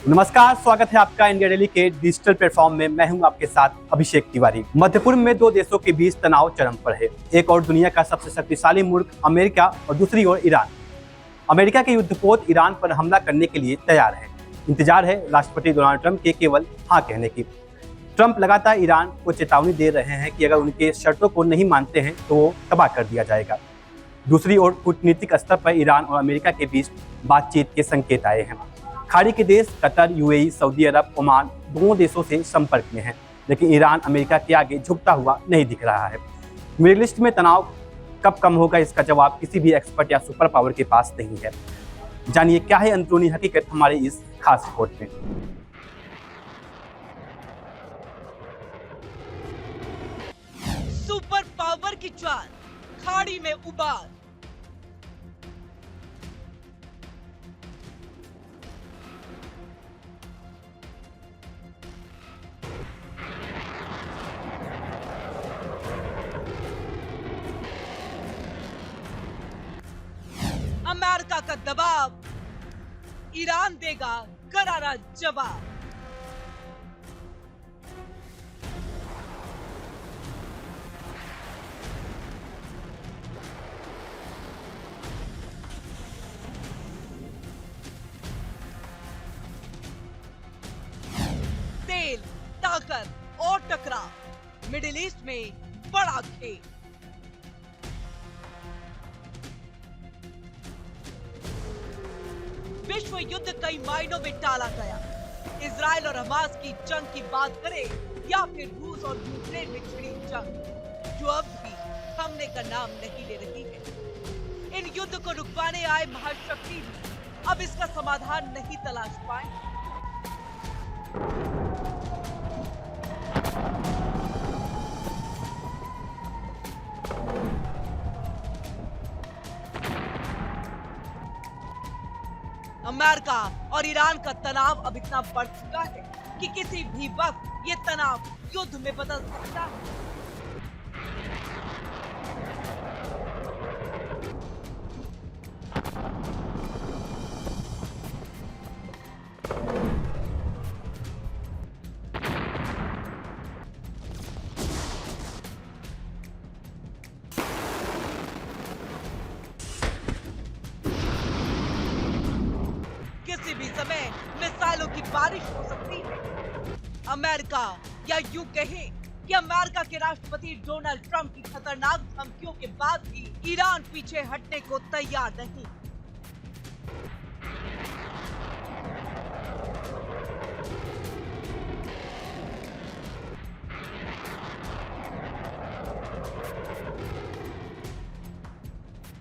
नमस्कार, स्वागत है आपका इंडिया डेली के डिजिटल प्लेटफॉर्म में। मैं हूं आपके साथ अभिषेक तिवारी। मध्य पूर्व में दो देशों के बीच तनाव चरम पर है। एक और दुनिया का सबसे शक्तिशाली मुल्क अमेरिका और दूसरी ओर ईरान। अमेरिका के युद्धपोत ईरान पर हमला करने के लिए तैयार है। इंतजार है राष्ट्रपति डोनाल्ड ट्रंप के केवल हाँ कहने की। ट्रंप लगातार ईरान को चेतावनी दे रहे हैं कि अगर उनके शर्तों को नहीं मानते हैं तो वो तबाह कर दिया जाएगा। दूसरी ओर कूटनीतिक स्तर पर ईरान और अमेरिका के बीच बातचीत के संकेत आए हैं। खाड़ी के देश कतर, यूएई, सऊदी अरब, ओमान दोनों देशों से संपर्क में हैं, लेकिन ईरान अमेरिका के आगे झुकता हुआ नहीं दिख रहा है। मिडिल ईस्ट में तनाव कब कम होगा, इसका जवाब किसी भी एक्सपर्ट या सुपर पावर के पास नहीं है। जानिए क्या है अंदरूनी हकीकत हमारे इस खास रिपोर्ट में। सुपर पावर की चाल, खाड़ी में उबाल। अमेरिका का दबाव, ईरान देगा करारा जवाब। तेल, ताकत और टकराव, मिडिल ईस्ट में बड़ा खेल। विश्व युद्ध कई मायनों में टाला गया। इजराइल और हमास की जंग की बात करें या फिर रूस और यूक्रेन में छिड़ी जंग, जो अब भी थमने का नाम नहीं ले रही है। इन युद्ध को रुकवाने आए महाशक्ति भी अब इसका समाधान नहीं तलाश पाए। अमेरिका और ईरान का तनाव अब इतना बढ़ चुका है कि किसी भी वक्त ये तनाव युद्ध में बदल सकता है। किसी भी समय मिसाइलों की बारिश हो सकती है। अमेरिका, या यूं कहें कि अमेरिका के राष्ट्रपति डोनाल्ड ट्रंप की खतरनाक धमकियों के बाद भी ईरान पीछे हटने को तैयार नहीं।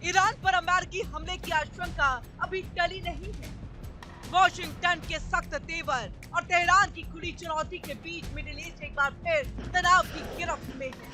ईरान पर अमेरिकी हमले की आशंका अभी टली नहीं है। वॉशिंगटन के सख्त तेवर और तेहरान की खुली चुनौती के बीच मिडिल ईस्ट एक बार फिर तनाव की गिरफ्त में है।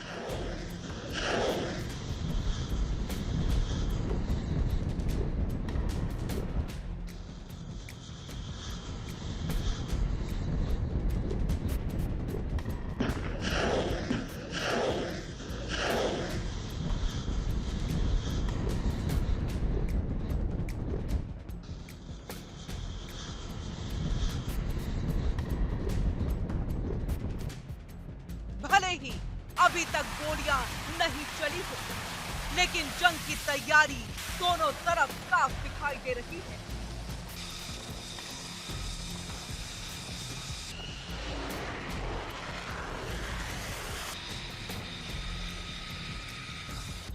भले ही अभी तक गोलियां नहीं चली हो, लेकिन जंग की तैयारी दोनों तरफ साफ दिखाई दे रही है।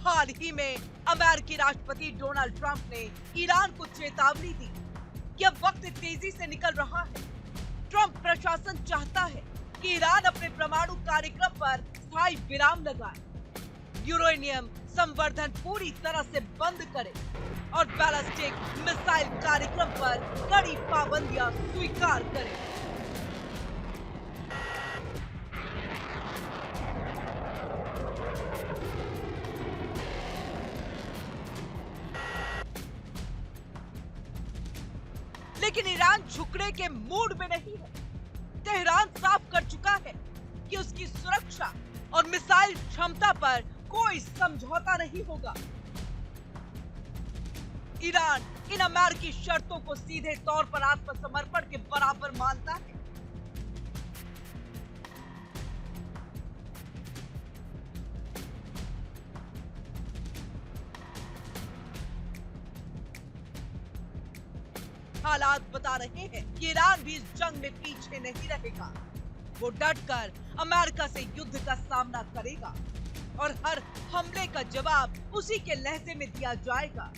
हाल ही में अमेरिकी राष्ट्रपति डोनाल्ड ट्रंप ने ईरान को चेतावनी दी कि अब वक्त तेजी से निकल रहा है। ट्रंप प्रशासन चाहता है कि ईरान अपने परमाणु कार्यक्रम पर स्थायी विराम लगाए, यूरेनियम संवर्धन पूरी तरह से बंद करे और बैलिस्टिक मिसाइल कार्यक्रम पर कड़ी पाबंदियां स्वीकार करे। लेकिन ईरान झुकने के मूड में नहीं है। तेहरान साफ कर चुका है कि उसकी सुरक्षा और मिसाइल क्षमता पर कोई समझौता नहीं होगा। ईरान इन अमेरिकी शर्तों को सीधे तौर पर आत्मसमर्पण के बराबर मानता है। हालात बता रहे हैं कि ईरान भी इस जंग में पीछे नहीं रहेगा। वो डटकर अमेरिका से युद्ध का सामना करेगा और हर हमले का जवाब उसी के लहजे में दिया जाएगा।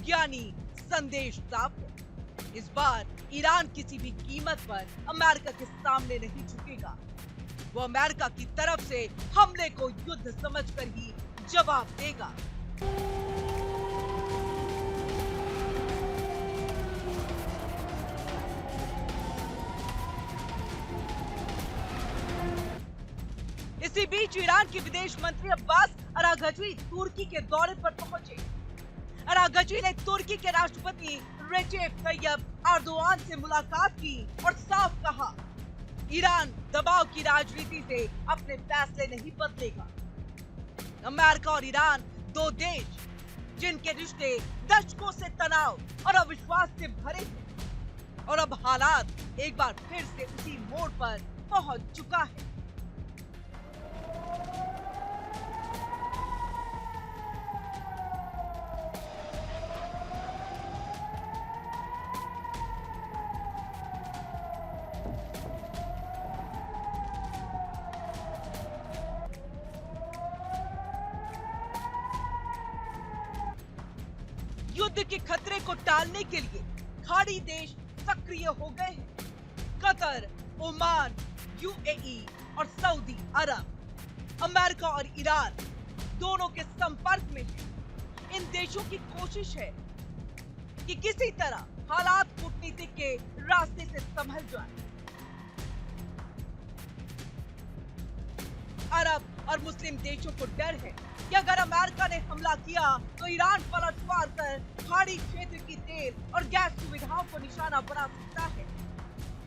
यानी संदेश साफ है, इस बार ईरान किसी भी कीमत पर अमेरिका के सामने नहीं झुकेगा। वो अमेरिका की तरफ से हमले को युद्ध समझकर ही जवाब देगा। इसी बीच ईरान के विदेश मंत्री अब्बास अरागची तुर्की के दौरे पर पहुंचे। अरागची ने तुर्की के राष्ट्रपति रेजेप तैयब एर्दोआन से मुलाकात की और साफ कहा, ईरान दबाव की राजनीति से अपने फैसले नहीं बदलेगा। अमेरिका और ईरान दो देश जिनके रिश्ते दशकों से तनाव और अविश्वास से भरे हैं और अब हालात एक बार फिर से उसी मोड़ पर पहुंच चुका है। युद्ध के खतरे को टालने के लिए खाड़ी देश सक्रिय हो गए हैं। कतर, ओमान, यूएई और सऊदी अरब अमेरिका और ईरान दोनों के संपर्क में हैं। इन देशों की कोशिश है कि किसी तरह हालात कूटनीति के रास्ते से संभल जाए। अरब और मुस्लिम देशों को डर है कि अगर अमेरिका ने हमला किया तो ईरान पलटवार कर खाड़ी क्षेत्र की तेल और गैस सुविधाओं को निशाना बना सकता है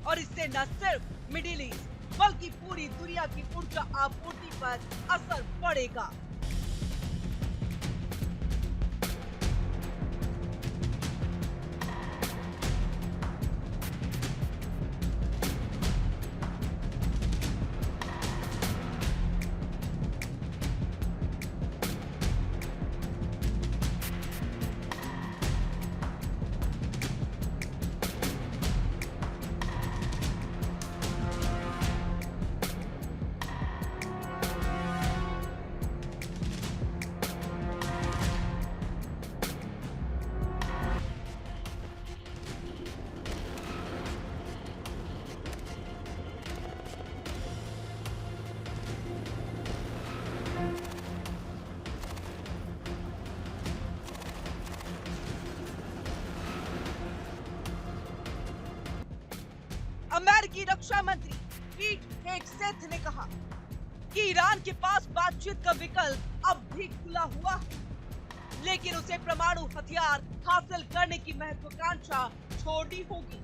और इससे न सिर्फ मिडिल ईस्ट बल्कि पूरी दुनिया की ऊर्जा आपूर्ति पर असर पड़ेगा। अमेरिकी रक्षा मंत्री पीट हेगसेथ ने कहा कि ईरान के पास बातचीत का विकल्प अब भी खुला हुआ है, लेकिन उसे परमाणु हथियार हासिल करने की महत्वाकांक्षा छोड़नी होगी।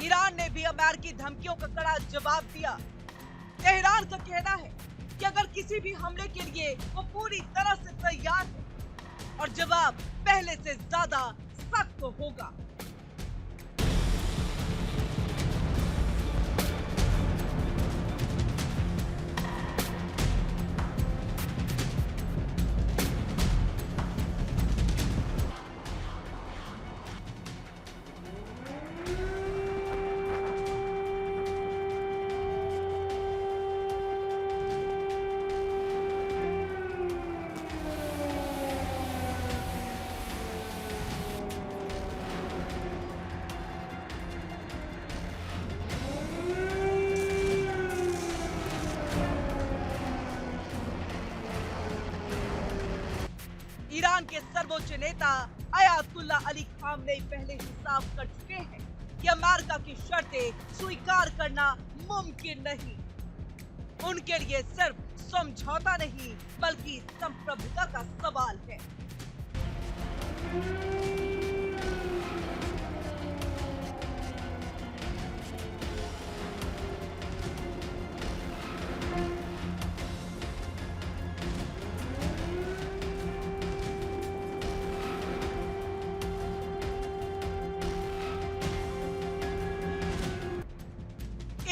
ईरान ने भी अमेरिकी धमकियों का कड़ा जवाब दिया। तेहरान का कहना है कि अगर किसी भी हमले के लिए वो पूरी तरह से तैयार है और जवाब पहले से ज्यादा सख्त होगा। ईरान के सर्वोच्च नेता अयातुल्ला अली खामनेई पहले ही साफ कर चुके हैं कि अमेरिका की शर्तें स्वीकार करना मुमकिन नहीं। उनके लिए सिर्फ समझौता नहीं बल्कि संप्रभुता का सवाल है।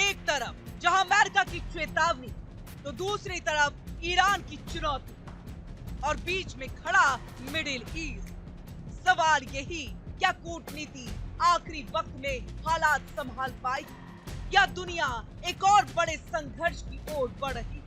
एक तरफ जहां अमेरिका की चेतावनी तो दूसरी तरफ ईरान की चुनौती और बीच में खड़ा मिडिल ईस्ट। सवाल यही, क्या कूटनीति आखिरी वक्त में हालात संभाल पाएगी या दुनिया एक और बड़े संघर्ष की ओर बढ़ रही है?